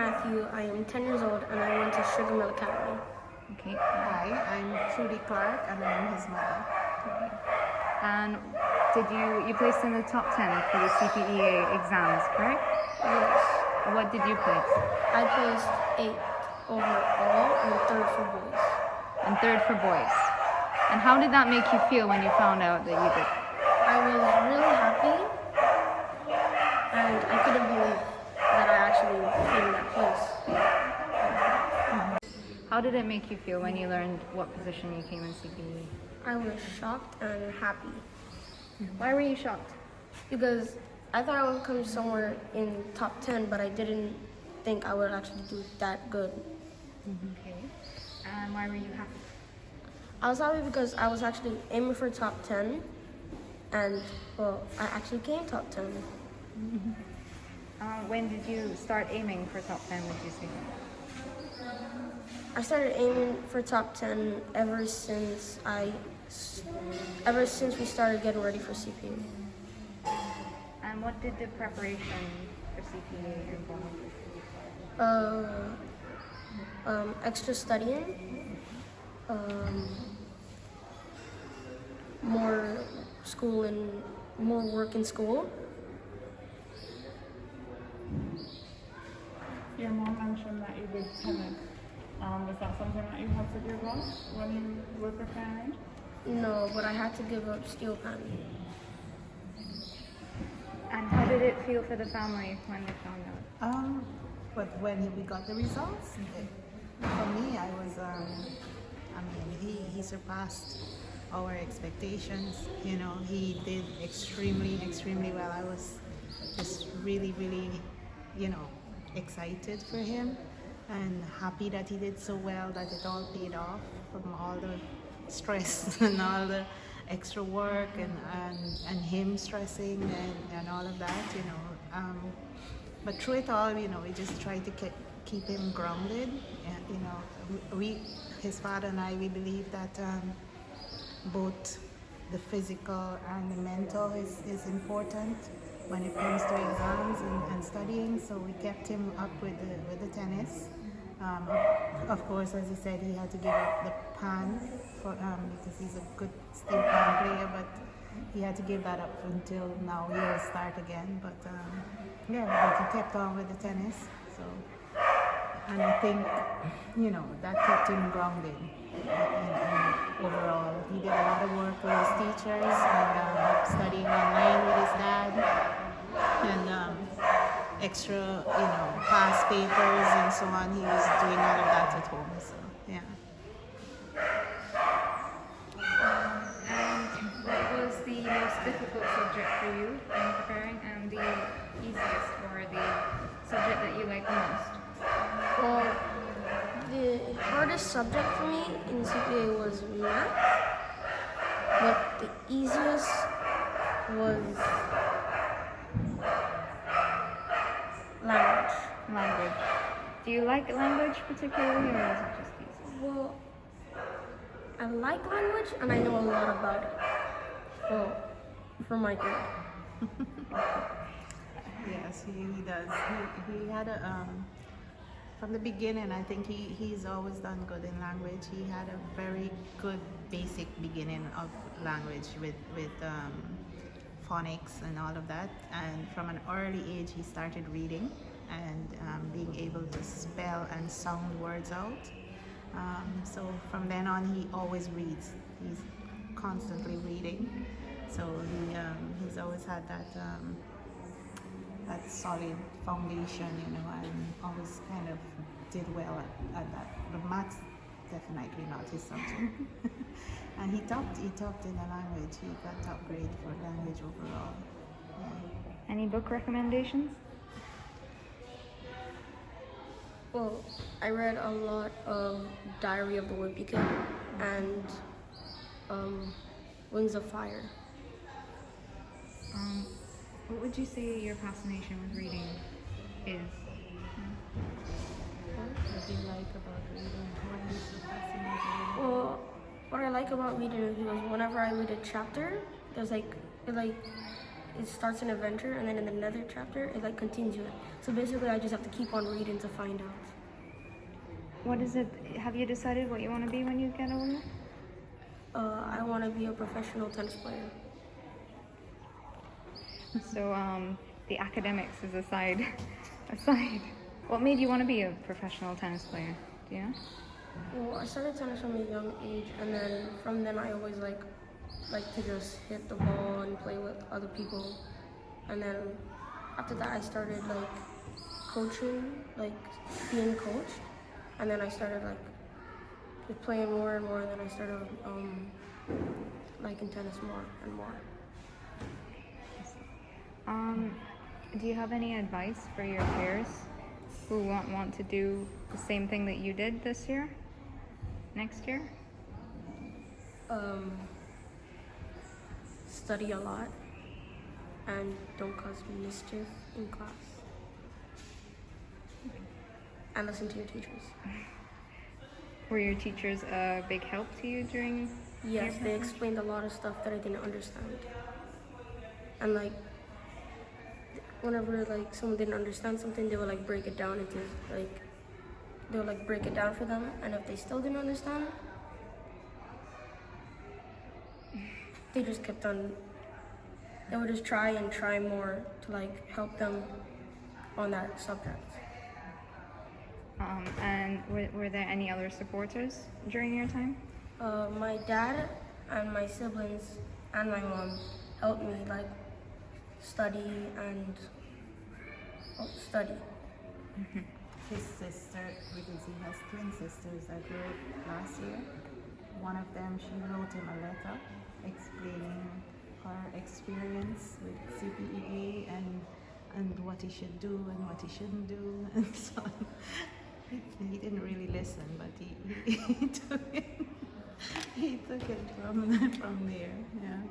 Matthew. I am 10 years old and I went to Sugar Mill Academy. Okay. Hi, I'm Trudie Clarke and I'm his mother. And you placed in the top 10 for the CPEA exams, correct? Yes. What did you place? I placed 8th overall and 3rd for boys. And 3rd for boys. And how did that make you feel when you found out that you did? I was really happy and I couldn't believe that I actually came that place. How did it make you feel when you learned what position you came in CPE? I was shocked and happy Why were you shocked? because I thought I would come somewhere in top 10, but I didn't think I would actually do that good. Okay. And why were you happy? I was happy because I was actually aiming for top 10 and well, I actually came top 10. When did you start aiming for top 10, would you say? I started aiming for top 10 ever since we started getting ready for CPE. And what did the preparation for CPA involve? Extra studying, more school and more work in school. Your mom mentioned that you did tennis. Was that something that you had to give up when you were preparing? No, but I had to give up steel pen. And how did it feel for the family when they found out? But when we got the results, for me, I was, he surpassed our expectations. You know, he did extremely, extremely well. I was just really, really, excited for him and happy that he did so well, that it all paid off from all the stress and all the extra work and him stressing and all of that, but through it all, we just tried to keep him grounded. And, his father and I, we believe that both the physical and the mental is important when it comes to exams and studying. So we kept him up with the tennis. Of course, as he said, he had to give up the pan because he's a good steel pan player, but he had to give that up until now. He'll start again, but he kept on with the tennis. So, and I think that kept him grounded. And overall, he did a lot of work with his teachers and studying online with his dad and extra, past papers and so on. He was doing all of that at home. So yeah. And what was the most difficult subject for you in preparing, and the easiest, or the subject that you liked the most? Well, the hardest subject for me in CPA was math, but the easiest was language. Language. Do you like language particularly, or is it just easy? Well, I like language and I know a lot about it. Well, for my grade. Yes, he does. He had from the beginning, I think he's always done good in language. He had a very good basic beginning of language with phonics and all of that. And from an early age, he started reading and being able to spell and sound words out. So from then on, he always reads. He's constantly reading. So he's always had that solid foundation, and always kind of did well at that. But maths, definitely not his subject. And he topped in the language. He got top grade for language overall. Yeah. Any book recommendations? Well, I read a lot of Diary of the Wimpy Kid and Wings of Fire. What would you say your fascination with reading is? What do you like about reading? What is so fascinating? Well, what I like about reading is because whenever I read a chapter, there's it it starts an adventure, and then in another chapter it like continues it. So basically, I just have to keep on reading to find out. What is it? Have you decided what you want to be when you get older? I want to be a professional tennis player. So the academics is aside. Aside. What made you want to be a professional tennis player? Do you know? Well, I started tennis from a young age, and then from then I always like to just hit the ball and play with other people. And then after that, I started like coaching, like being coached, and then I started like just playing more and more, and then I started liking tennis more and more. Do you have any advice for your peers who want to do the same thing that you did this year? Next year? Study a lot and don't cause mischief in class. And listen to your teachers. Were your teachers a big help to you during your Yes, they process? explained a lot of stuff that I didn't understand. And like whenever like someone didn't understand something, they would like break it down into like they would like break it down for them, and if they still didn't understand, they just kept on they would just try and try more to like help them on that subject. And were there any other supporters during your time? My dad and my siblings and my mom helped me like study and study. His sister, because he has twin sisters that wrote last year. One of them, she wrote him a letter explaining her experience with CPEA and what he should do and what he shouldn't do and so on. He didn't really listen, but he took it from there. Yeah.